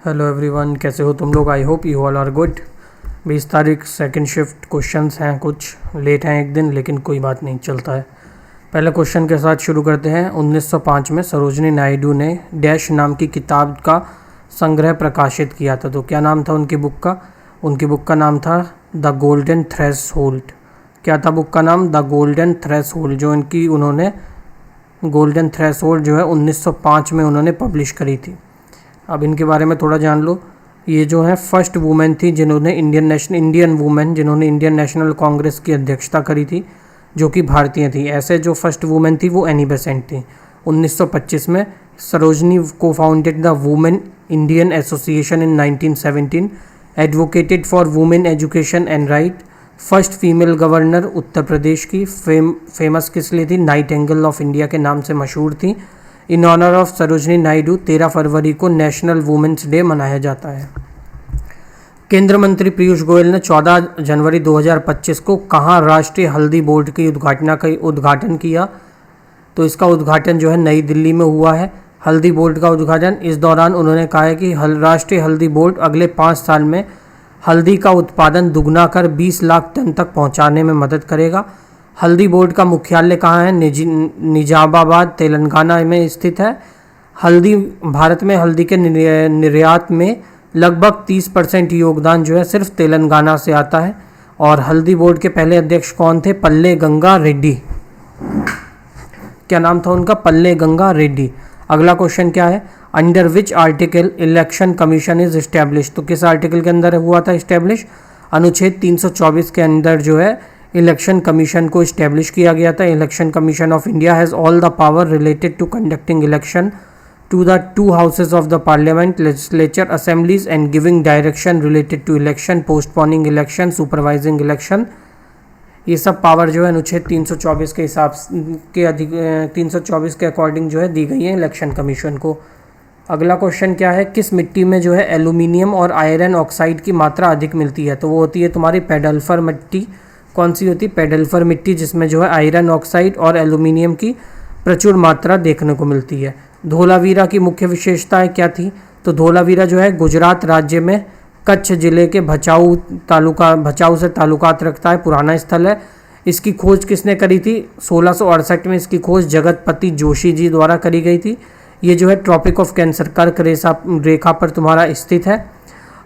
Hello everyone, कैसे हो तुम लोग। I hope you all are good. 20 तारीख सेकंड शिफ्ट क्वेश्चंस हैं, कुछ लेट हैं एक दिन, लेकिन कोई बात नहीं, चलता है। पहले क्वेश्चन के साथ शुरू करते हैं। 1905 में सरोजनी नायडू ने डैश नाम की किताब का संग्रह प्रकाशित किया था। तो क्या नाम था उनकी बुक का? उनकी बुक का नाम था द गोल्डन थ्रेशोल्ड। क्या था बुक का नाम? The golden threshold. जो इनकी उन्होंने गोल्डन थ्रेशोल्ड जो है 1905 में उन्होंने पब्लिश करी थी। अब इनके बारे में थोड़ा जान लो। ये जो है फर्स्ट वुमेन थी जिन्होंने इंडियन वुमेन जिन्होंने इंडियन नेशनल कांग्रेस की अध्यक्षता करी थी, जो कि भारतीय थी। ऐसे जो फर्स्ट वुमेन थी वो एनी बेसेंट थी। 1925 में सरोजनी को founded the women Indian association in 1917, advocated for women education and right. First female governor Uttar Pradesh की। फेमस किस लिए थी? नाइटिंगेल ऑफ इंडिया के नाम से मशहूर थी। In honour of Sarojini Naidu 13 फरवरी को नेशनल वुमेन्स डे मनाया जाता है। केंद्र मंत्री पीयूष गोयल ने 14 जनवरी 2025 को कहाँ राष्ट्रीय हल्दी बोर्ड की उद्घाटन किया? तो इसका उद्घाटन जो है नई दिल्ली में हुआ है, हल्दी बोर्ड का उद्घाटन। इस दौरान उन्होंने कहा है कि राष्ट्रीय हल्दी बोर्ड अगले 5 साल में हल्दी का उत्पादन दुगना कर 20 लाख टन तक पहुँचाने में मदद करेगा। हल्दी बोर्ड का मुख्यालय कहाँ है? निजामाबाद, तेलंगाना में स्थित है। भारत में हल्दी के निर्यात में लगभग 30% योगदान जो है सिर्फ तेलंगाना से आता है। और हल्दी बोर्ड के पहले अध्यक्ष कौन थे? पल्ले गंगा रेड्डी। क्या नाम था उनका? पल्ले गंगा रेड्डी। अगला क्वेश्चन क्या है? Under which article election commission is establish. तो किस आर्टिकल के अंदर हुआ था एस्टेब्लिश? अनुच्छेद 324 के अंदर जो है इलेक्शन कमीशन को इस्टेब्लिश किया गया था। Election commission of India has all the power related to conducting election to the 2 houses of the parliament, legislature assemblies and giving direction related to election, postponing election, supervising election. ये सब power जो है अनुच्छेद 324 के हिसाब के 324 के according जो है दी गई है इलेक्शन कमीशन को। अगला क्वेश्चन क्या है? किस मिट्टी में जो है एल्यूमिनियम और आयरन ऑक्साइड की मात्रा अधिक मिलती है? तो वो होती है तुम्हारी पेडल्फर मिट्टी। कौन सी होती है? पेडल्फर मिट्टी, जिसमें जो है आयरन ऑक्साइड और एल्यूमिनियम की प्रचुर मात्रा देखने को मिलती है। धोलावीरा की मुख्य विशेषताएं क्या थी? तो धोलावीरा जो है गुजरात राज्य में कच्छ जिले के भचाऊ से ताल्लुकात रखता है, पुराना स्थल है। इसकी खोज किसने करी थी? 1668 में इसकी खोज जगतपति जोशी जी द्वारा करी गई थी। ये जो है ट्रॉपिक ऑफ कैंसर कर्क रेखा पर तुम्हारा स्थित है।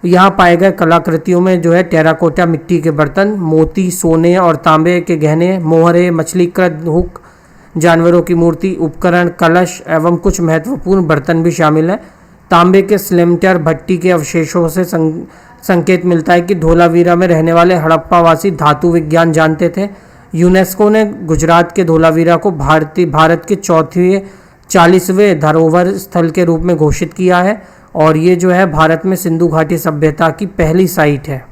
यहाँ पाए गए कलाकृतियों में जो है टेराकोटा मिट्टी के बर्तन, मोती, सोने और तांबे के गहने, मोहरे, मछलीकृत हुक, जानवरों की मूर्ति, उपकरण, कलश एवं कुछ महत्वपूर्ण बर्तन भी शामिल हैं। तांबे के स्लेमटर भट्टी के अवशेषों से संकेत मिलता है कि धोलावीरा में रहने वाले हड़प्पावासी धातु विज्ञान जानते थे। यूनेस्को ने गुजरात के धोलावीरा को भारत के 40वें धरोहर स्थल के रूप में घोषित किया है। और ये जो है भारत में सिंधु घाटी सभ्यता की पहली साइट है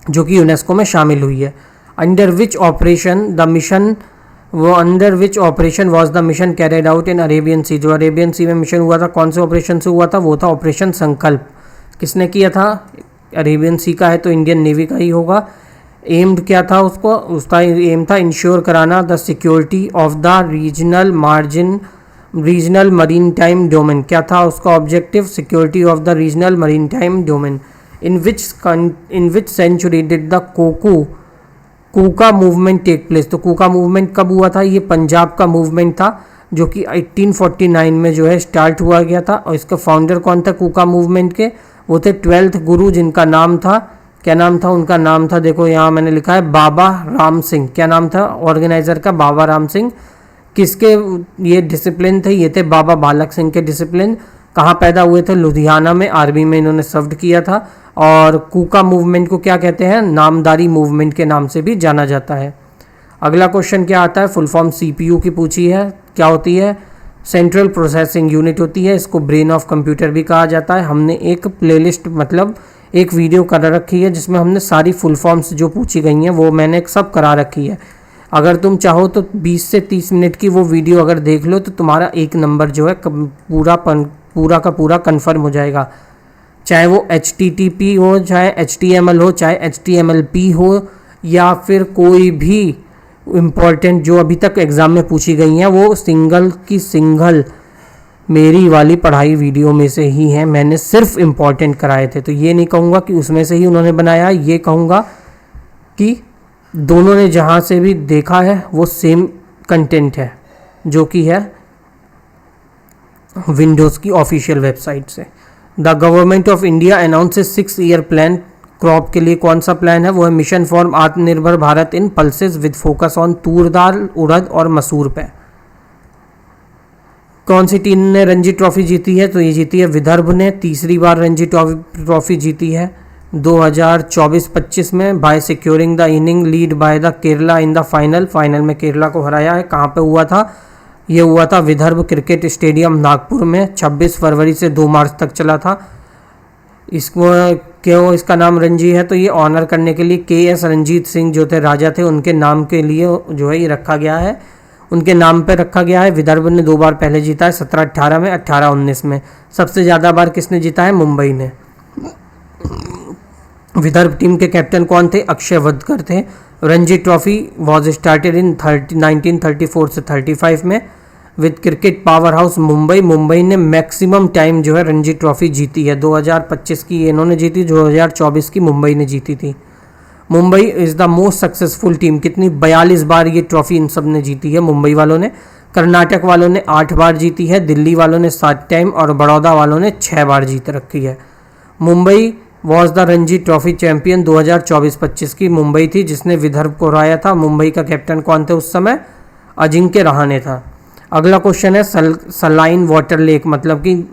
जो कि यूनेस्को में शामिल हुई है। Under which operation was the mission carried out in Arabian sea. जो अरेबियन सी में मिशन हुआ था, कौन से ऑपरेशन से हुआ था? वो था ऑपरेशन संकल्प। किसने किया था? अरेबियन सी का है तो इंडियन नेवी का ही होगा। एम्ड क्या था उसका एम था इंश्योर कराना the security of the regional maritime domain. क्या था उसका objective? Security of the regional maritime domain. In which century did the Kuka movement take place. तो कूका मूवमेंट कब हुआ था? ये पंजाब का मूवमेंट था जो कि 1849 में जो है स्टार्ट हुआ गया था। और इसका फाउंडर कौन था कूका मूवमेंट के? वो थे 12th गुरु, जिनका नाम था, क्या नाम था उनका? नाम था, देखो यहाँ मैंने लिखा है, बाबा राम सिंह। क्या नाम था ऑर्गेनाइजर का? बाबा राम सिंह। किसके ये डिसिप्लिन थे? ये थे बाबा बालक सिंह के डिसिप्लिन। कहाँ पैदा हुए थे? लुधियाना में। आर्मी में इन्होंने सर्व किया था। और कूका मूवमेंट को क्या कहते हैं? नामदारी मूवमेंट के नाम से भी जाना जाता है। अगला क्वेश्चन क्या आता है? फुल फॉर्म CPU की पूछी है। क्या होती है? सेंट्रल प्रोसेसिंग यूनिट होती है। इसको ब्रेन ऑफ कंप्यूटर भी कहा जाता है। हमने एक प्लेलिस्ट मतलब एक वीडियो कर रखी है जिसमें हमने सारी फुल फॉर्म्स जो पूछी गई हैं वो मैंने सब करा रखी है। अगर तुम चाहो तो 20 से 30 मिनट की वो वीडियो अगर देख लो तो तुम्हारा एक नंबर जो है पूरा का पूरा कन्फर्म हो जाएगा। चाहे वो HTTP हो, चाहे HTML हो, चाहे HTMLP हो, या फिर कोई भी इम्पॉर्टेंट जो अभी तक एग्ज़ाम में पूछी गई हैं वो सिंगल मेरी वाली पढ़ाई वीडियो में से ही हैं, मैंने सिर्फ इम्पॉर्टेंट कराए थे। तो ये नहीं कहूँगा कि उसमें से ही उन्होंने बनाया, ये कहूँगा कि दोनों ने जहाँ से भी देखा है वो सेम कंटेंट है, जो कि है विंडोज़ की ऑफिशियल वेबसाइट से। The government of India announces 6 year plan. Crop के लिए कौन सा प्लान है? वो है मिशन फॉर आत्मनिर्भर भारत इन पल्सेस विद फोकस ऑन तूर दाल, उड़द और मसूर पे। कौन सी टीम ने रणजी ट्रॉफी जीती है? तो ये जीती है विदर्भ ने, तीसरी बार रणजी ट्रॉफी जीती है 2024-25 में by securing the inning lead by the Kerala in the final में केरला को हराया है। कहाँ पे हुआ था? ये हुआ था विदर्भ क्रिकेट स्टेडियम नागपुर में, 26 फरवरी से 2 मार्च तक चला था। इसको क्यों इसका नाम रणजी है? तो ये ऑनर करने के लिए KS रंजीत सिंह जो थे राजा थे, उनके नाम के लिए जो है ये रखा गया है, उनके नाम पे रखा गया है। विदर्भ ने 2 बार पहले जीता है, 17-18 में, 18-19 में। सबसे ज़्यादा बार किसने जीता है? मुंबई ने। विदर्भ टीम के कैप्टन कौन थे? अक्षय वडकर थे। Ranji trophy was started in 1934 से 35 में with cricket power house Mumbai ने मैक्सिमम टाइम जो है रणजी ट्रॉफी जीती है। 2025 की इन्होंने जीती, 2024 की मुंबई ने जीती थी। Mumbai is the most successful team. कितनी? 42 बार ये ट्रॉफी इन सब ने जीती है मुंबई वालों ने। कर्नाटक वालों ने 8 बार जीती है, दिल्ली वालों ने 7 टाइम और बड़ौदा वालों ने 6 बार जीत रखी है। Mumbai was the Ranji trophy champion 2024-25 की मुंबई थी, जिसने विदर्भ को हराया था। मुंबई का कैप्टन कौन थे उस समय? अजिंक्य रहाणे था। अगला क्वेश्चन है सलाइन वाटर लेक, मतलब कि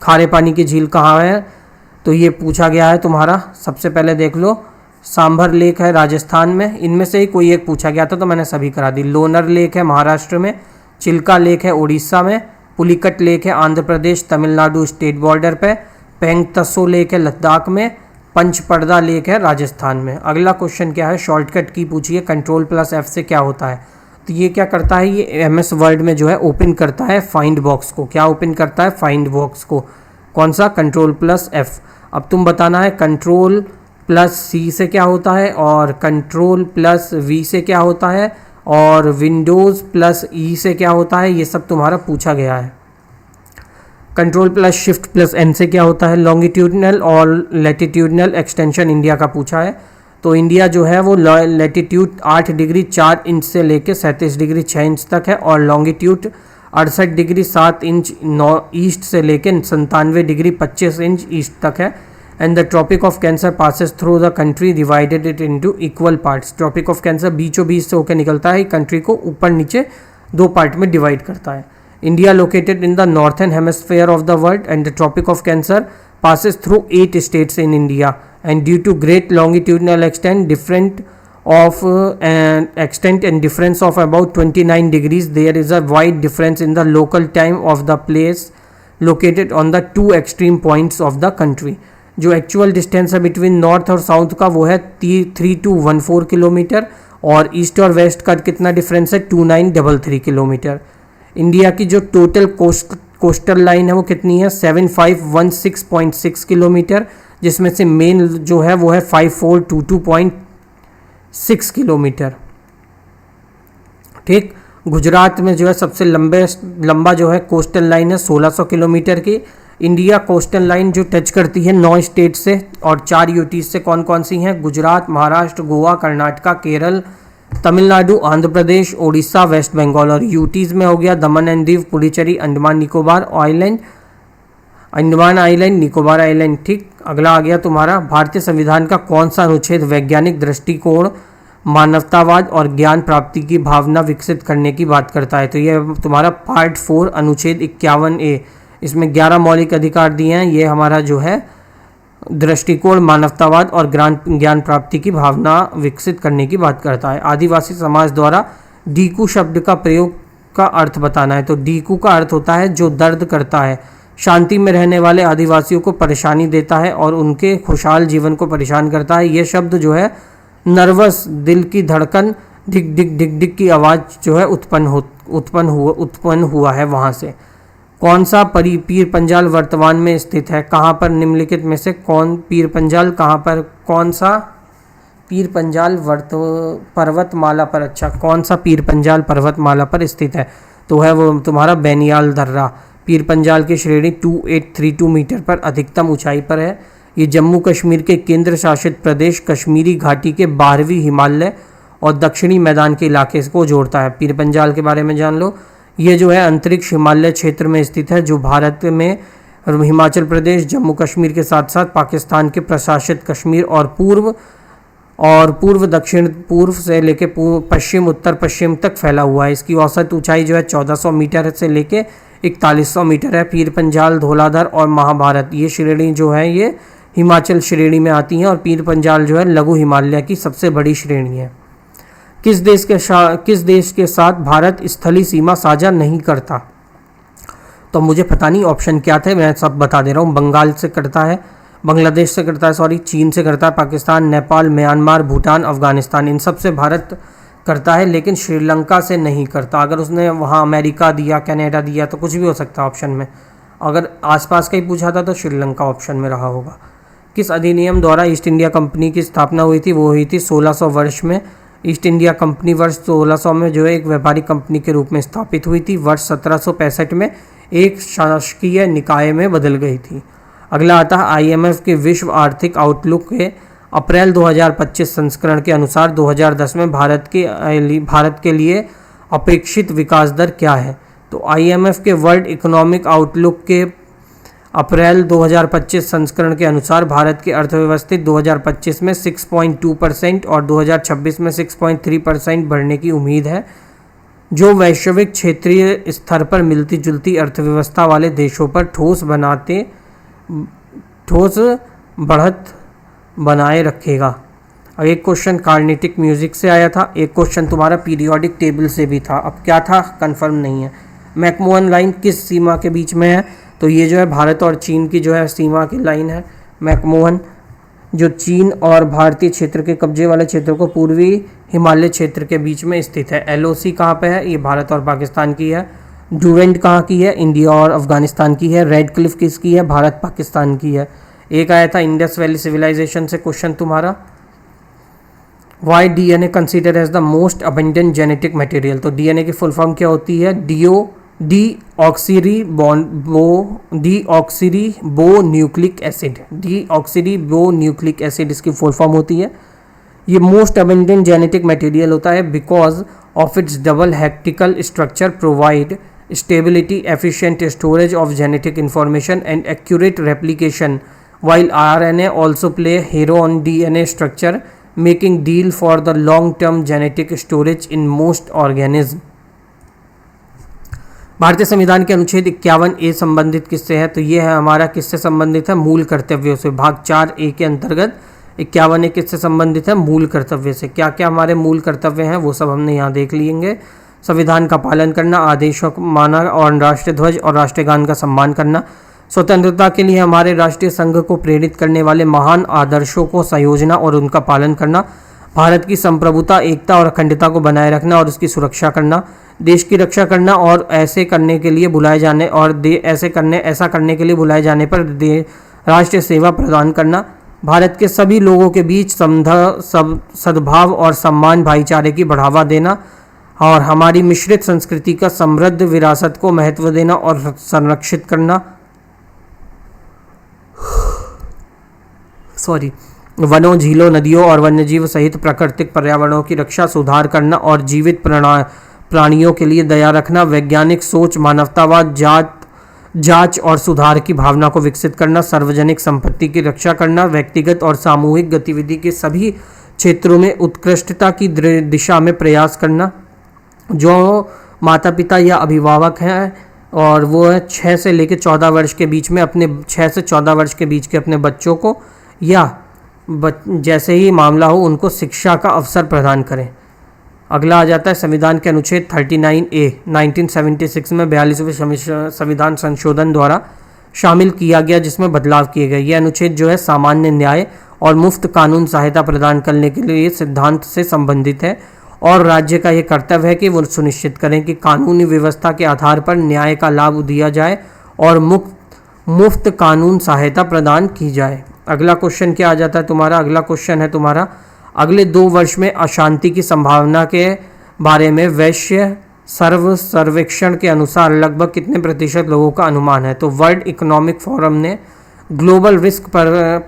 खारे पानी की झील कहाँ है? तो ये पूछा गया है तुम्हारा। सबसे पहले देख लो, सांभर लेक है राजस्थान में, इनमें से ही कोई एक पूछा गया था तो मैंने सभी करा दी। लोनर लेक है महाराष्ट्र में, चिल्का लेक है उड़ीसा में, पुलिकट लेक है आंध्र प्रदेश तमिलनाडु स्टेट बॉर्डर पे, पेंगतसो लेक है लद्दाख में, पंचपर्दा लेक है राजस्थान में। अगला क्वेश्चन क्या है? शॉर्टकट की पूछी है, Ctrl+F से क्या होता है? तो ये क्या करता है? ये MS वर्ड में जो है ओपन करता है फाइंड बॉक्स को। क्या ओपन करता है? फाइंड बॉक्स को। कौन सा? Ctrl+F। अब तुम बताना है Ctrl+C से क्या होता है और Ctrl+V से क्या होता है और Windows+E से क्या होता है, ये सब तुम्हारा पूछा गया है। Ctrl+Shift+N से क्या होता है? लॉन्गिट्यूडनल और लैटिट्यूडनल एक्सटेंशन इंडिया का पूछा है। तो इंडिया जो है वो लैटिट्यूड 8 डिग्री 4 इंच से लेके 37 डिग्री 6 इंच तक है और लॉन्गिट्यूड 68 डिग्री 7 इंच ईस्ट से लेके 97 डिग्री 25 इंच ईस्ट तक है। And the tropic of cancer passes through the country divided it into equal parts. Tropic of cancer बीचों बीच से होकर निकलता है, कंट्री को ऊपर नीचे 2 पार्ट में डिवाइड करता है। India located in the northern hemisphere of the world and the tropic of cancer passes through 8 states in India and due to great longitudinal extent and difference of about 29 degrees, there is a wide difference in the local time of the place located on the 2 extreme points of the country. जो actual distance है between north और south का वो है 3214 kilometre और east और waste का कितना डिफरेंस है? 2933 किलोमीटर। इंडिया की जो टोटल कोस्टल लाइन है वो कितनी है? 7516.6 किलोमीटर, जिसमें से मेन जो है वो है 5422.6 किलोमीटर। ठीक। गुजरात में जो है सबसे लंबा जो है कोस्टल लाइन है 1600 किलोमीटर की। इंडिया कोस्टल लाइन जो टच करती है 9 स्टेट से और 4 यूटी से कौन कौन सी हैं? गुजरात, महाराष्ट्र, गोवा, कर्नाटका, केरल, तमिलनाडु, आंध्र प्रदेश, ओडिशा, वेस्ट बंगाल। और यूटीज़ में हो गया दमन and Diu, Puducherry, Andaman Nicobar island, Nicobar island. ठीक। अगला आ गया तुम्हारा, भारतीय संविधान का कौन सा अनुच्छेद वैज्ञानिक दृष्टिकोण, मानवतावाद और ज्ञान प्राप्ति की भावना विकसित करने की बात करता है? तो ये तुम्हारा पार्ट 4 अनुच्छेद 51A। इसमें 11 मौलिक अधिकार दिए हैं। ये हमारा जो है दृष्टिकोण, मानवतावाद और ज्ञान प्राप्ति की भावना विकसित करने की बात करता है। आदिवासी समाज द्वारा डीकू शब्द का प्रयोग का अर्थ बताना है। तो डीकू का अर्थ होता है जो दर्द करता है, शांति में रहने वाले आदिवासियों को परेशानी देता है और उनके खुशहाल जीवन को परेशान करता है। ये शब्द जो है नर्वस, दिल की धड़कन, डिग डिग डिग डिग की आवाज़ जो है उत्पन्न हुआ है वहाँ से। कौन सा पीर पंजाल वर्तमान में स्थित है? कहाँ पर? निम्नलिखित में से कौन पीर पंजाल कहाँ पर? कौन सा पीर पंजाल पर्वतमाला पर? अच्छा, कौन सा पीर पंजाल पर्वतमाला पर स्थित है? तो है वो तुम्हारा बैनियाल दर्रा। पीर पंजाल की श्रेणी 2832 मीटर पर अधिकतम ऊंचाई पर है। ये जम्मू कश्मीर के केंद्र शासित प्रदेश कश्मीरी घाटी के 12वीं हिमालय और दक्षिणी मैदान के इलाके को जोड़ता है। पीर पंजाल के बारे में जान लो। ये जो है अंतरिक्ष हिमालय क्षेत्र में स्थित है, जो भारत में हिमाचल प्रदेश, जम्मू कश्मीर के साथ साथ पाकिस्तान के प्रशासित कश्मीर और पूर्व दक्षिण पूर्व से लेके पश्चिम उत्तर पश्चिम तक फैला हुआ है। इसकी औसत ऊंचाई जो है 1400 मीटर से लेके 4100 मीटर है। पीर पंजाल, धौलाधर और महाभारत ये श्रेणी जो है ये हिमाचल श्रेणी में आती हैं और पीर पंजाल जो है लघु हिमालय की सबसे बड़ी श्रेणी है। किस देश के साथ भारत स्थलीय सीमा साझा नहीं करता? तो मुझे पता नहीं ऑप्शन क्या थे, मैं सब बता दे रहा हूँ। बंगाल से करता है, बांग्लादेश से करता है, चीन से करता है, पाकिस्तान, नेपाल, म्यांमार, भूटान, अफगानिस्तान, इन सब से भारत करता है, लेकिन श्रीलंका से नहीं करता। अगर उसने वहाँ अमेरिका दिया, कनाडा दिया तो कुछ भी हो सकता है ऑप्शन में। अगर आसपास का ही पूछा था तो श्रीलंका ऑप्शन में रहा होगा। किस अधिनियम द्वारा ईस्ट इंडिया कंपनी की स्थापना हुई थी? वो हुई थी 1600 वर्ष में। ईस्ट इंडिया कंपनी वर्ष 1600 में जो है एक व्यापारिक कंपनी के रूप में स्थापित हुई थी। वर्ष 1765 में एक शासकीय निकाय में बदल गई थी। अगला आता है IMF के विश्व आर्थिक आउटलुक के अप्रैल 2025 संस्करण के अनुसार 2010 में भारत के लिए अपेक्षित विकास दर क्या है? तो IMF के वर्ल्ड इकोनॉमिक आउटलुक के अप्रैल 2025 संस्करण के अनुसार भारत की अर्थव्यवस्था 2025 में 6.2% और 2026 में 6.3% बढ़ने की उम्मीद है, जो वैश्विक क्षेत्रीय स्तर पर मिलती जुलती अर्थव्यवस्था वाले देशों पर ठोस बढ़त बनाए रखेगा। और एक क्वेश्चन कार्नेटिक म्यूजिक से आया था, एक क्वेश्चन तुम्हारा पीरियोडिक टेबल से भी था। अब क्या था कंफर्म नहीं है। मैकमोहन लाइन किस सीमा के बीच में है? तो ये जो है भारत और चीन की जो है सीमा की लाइन है मैकमोहन, जो चीन और भारतीय क्षेत्र के कब्जे वाले क्षेत्र को पूर्वी हिमालय क्षेत्र के बीच में स्थित है। LOC कहाँ पे है? ये भारत और पाकिस्तान की है। डूरेंट कहाँ की है? इंडिया और अफगानिस्तान की है। रेड क्लिफ किसकी है? भारत पाकिस्तान की है। एक आया था इंडस वैली सिविलाइजेशन से क्वेश्चन तुम्हारा, why DNA consider as the most abundant genetic material? तो DNA की फुल फॉर्म क्या होती है? Deoxyribonucleic acid. डीऑक्सीरिबोन्यूक्लिक एसिड इसकी फुल फॉर्म होती है। ये मोस्ट अबंडेंट जेनेटिक मटेरियल होता है because of its double helical structure provide stability, efficient storage of genetic information and accurate replication, while RNA also play a hero on DNA structure, making deal for the long-term genetic storage in most organisms. भारतीय संविधान के अनुच्छेद 51A संबंधित किससे है? तो ये है हमारा किससे संबंधित है? मूल कर्तव्यों से। भाग 4A के अंतर्गत 51A किससे संबंधित है? मूल कर्तव्य से। क्या क्या हमारे मूल कर्तव्य हैं वो सब हमने यहाँ देख लेंगे। संविधान का पालन करना, आदेशों को माना और राष्ट्रीय ध्वज और राष्ट्रगान का सम्मान करना, स्वतंत्रता के लिए हमारे राष्ट्रीय संघ को प्रेरित करने वाले महान आदर्शों को संयोजना और उनका पालन करना, भारत की संप्रभुता, एकता और अखंडता को बनाए रखना और उसकी सुरक्षा करना, देश की रक्षा करना और ऐसा करने के लिए बुलाए जाने पर राष्ट्रीय सेवा प्रदान करना, भारत के सभी लोगों के बीच सद्भाव और सम्मान, भाईचारे की बढ़ावा देना और हमारी मिश्रित संस्कृति का समृद्ध विरासत को महत्व देना और संरक्षित करना। वनों, झीलों, नदियों और वन्यजीव सहित प्राकृतिक पर्यावरणों की रक्षा, सुधार करना और जीवित प्राणियों के लिए दया रखना, वैज्ञानिक सोच, मानवतावाद, जांच और सुधार की भावना को विकसित करना, सार्वजनिक संपत्ति की रक्षा करना, व्यक्तिगत और सामूहिक गतिविधि के सभी क्षेत्रों में उत्कृष्टता की दिशा में प्रयास करना। जो माता पिता या अभिभावक हैं और वो है 6 से लेकर 14 वर्ष के बीच में अपने 6 से 14 वर्ष के बीच के अपने बच्चों को या जैसे ही मामला हो उनको शिक्षा का अवसर प्रदान करें। अगला आ जाता है संविधान के अनुच्छेद 39A 1976 में 42वें संविधान संशोधन द्वारा शामिल किया गया, जिसमें बदलाव किए गए। यह अनुच्छेद जो है सामान्य न्याय और मुफ्त कानून सहायता प्रदान करने के लिए सिद्धांत से संबंधित है और राज्य का यह कर्तव्य है कि वो सुनिश्चित करें कि कानूनी व्यवस्था के आधार पर न्याय का लाभ दिया जाए और मुफ्त कानून सहायता प्रदान की जाए। अगला क्वेश्चन क्या आ जाता है तुम्हारा? अगला क्वेश्चन है तुम्हारा, अगले 2 वर्ष में अशांति की संभावना के बारे में वैश्य सर्वेक्षण के अनुसार लगभग कितने प्रतिशत लोगों का अनुमान है? तो वर्ल्ड इकोनॉमिक फोरम ने ग्लोबल रिस्क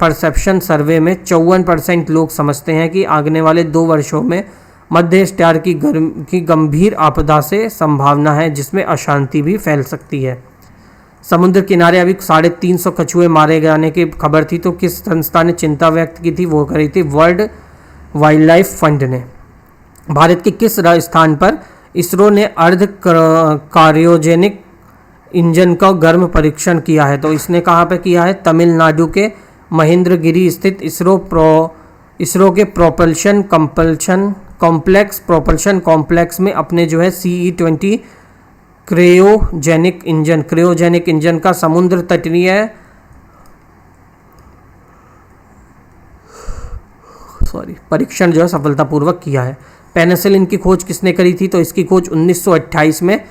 परसेप्शन सर्वे में 54% लोग समझते हैं कि आने वाले 2 वर्षों में मध्य स्टार की गंभीर आपदा से संभावना है, जिसमें अशांति भी फैल सकती है। समुद्र किनारे अभी 350 कछुए मारे जाने की खबर थी, तो किस संस्था ने चिंता व्यक्त की थी? वो करी थी वर्ल्ड वाइल्ड लाइफ फंड ने। भारत के किस स्थान पर इसरो ने अर्ध क्रायोजेनिक इंजन का गर्म परीक्षण किया है? तो इसने कहाँ पे किया है? तमिलनाडु के महेंद्रगिरी स्थित इसरो के प्रोपल्शन कॉम्प्लेक्स में अपने जो है CE-20 क्रायोजेनिक इंजन का समुद्र तटीय परीक्षण जो है सफलतापूर्वक किया है। पेनिसिलिन की खोज किसने करी थी? तो इसकी खोज 1928 में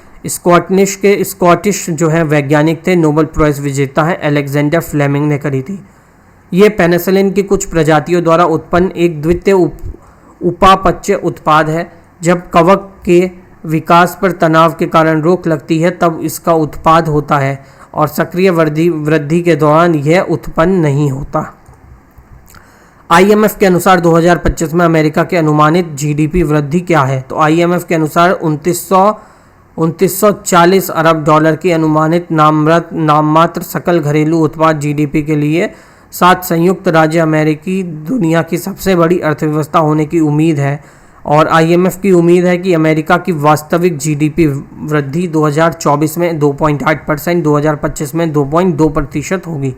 स्कॉटिश जो है वैज्ञानिक थे, नोबेल प्राइज विजेता है अलेक्जेंडर फ्लेमिंग ने करी थी। ये पेनिसिलिन की कुछ प्रजातियों द्वारा उत्पन्न एक द्वितीय उपापचय उत्पाद है। जब कवक के विकास पर तनाव के कारण रोक लगती है तब इसका उत्पाद होता है और सक्रिय वृद्धि के दौरान यह उत्पन्न नहीं होता। IMF के अनुसार 2025 में अमेरिका के अनुमानित GDP वृद्धि क्या है? तो IMF के अनुसार 2940 अरब डॉलर की अनुमानित नाममात्र सकल घरेलू उत्पाद GDP के लिए साथ संयुक्त राज्य अमेरिकी दुनिया की सबसे बड़ी अर्थव्यवस्था होने की उम्मीद है और IMF की उम्मीद है कि अमेरिका की वास्तविक GDP वृद्धि 2024 में 2.8%, 2025 में 2.2% होगी।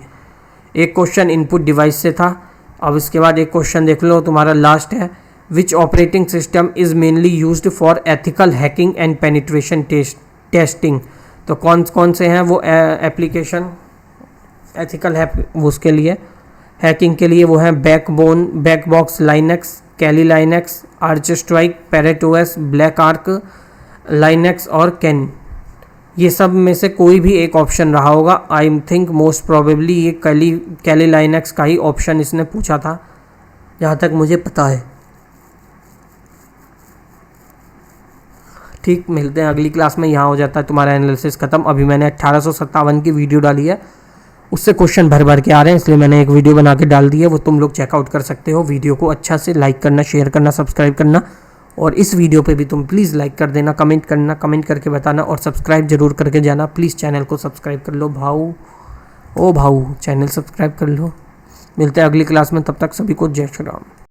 एक क्वेश्चन इनपुट डिवाइस से था। अब इसके बाद एक क्वेश्चन देख लो, तुम्हारा लास्ट है। Which operating system is mainly used for ethical hacking and penetration testing? तो कौन से हैं वो एप्लीकेशन एथिकल है उसके लिए हैकिंग के लिए? वो है Backbox Linux, Kali Linux, ArchStrike, Parrot OS, BlackArch Linux और कैन। ये सब में से कोई भी एक ऑप्शन रहा होगा। आई थिंक मोस्ट प्रोबेबली ये कैली लाइनक्स का ही ऑप्शन इसने पूछा था, जहाँ तक मुझे पता है। ठीक, मिलते हैं अगली क्लास में। यहाँ हो जाता है तुम्हारा एनालिसिस खत्म। अभी मैंने 1857 की वीडियो डाली है, उससे क्वेश्चन भर के आ रहे हैं, इसलिए मैंने एक वीडियो बना के डाल दी है, वो तुम लोग चेकआउट कर सकते हो। वीडियो को अच्छा से लाइक करना, शेयर करना, सब्सक्राइब करना और इस वीडियो पे भी तुम प्लीज़ लाइक कर देना, कमेंट करना, कमेंट करके बताना और सब्सक्राइब जरूर करके जाना। प्लीज़ चैनल को सब्सक्राइब कर लो भाऊ, चैनल सब्सक्राइब कर लो। मिलते हैं अगली क्लास में, तब तक सभी को जय श्री राम।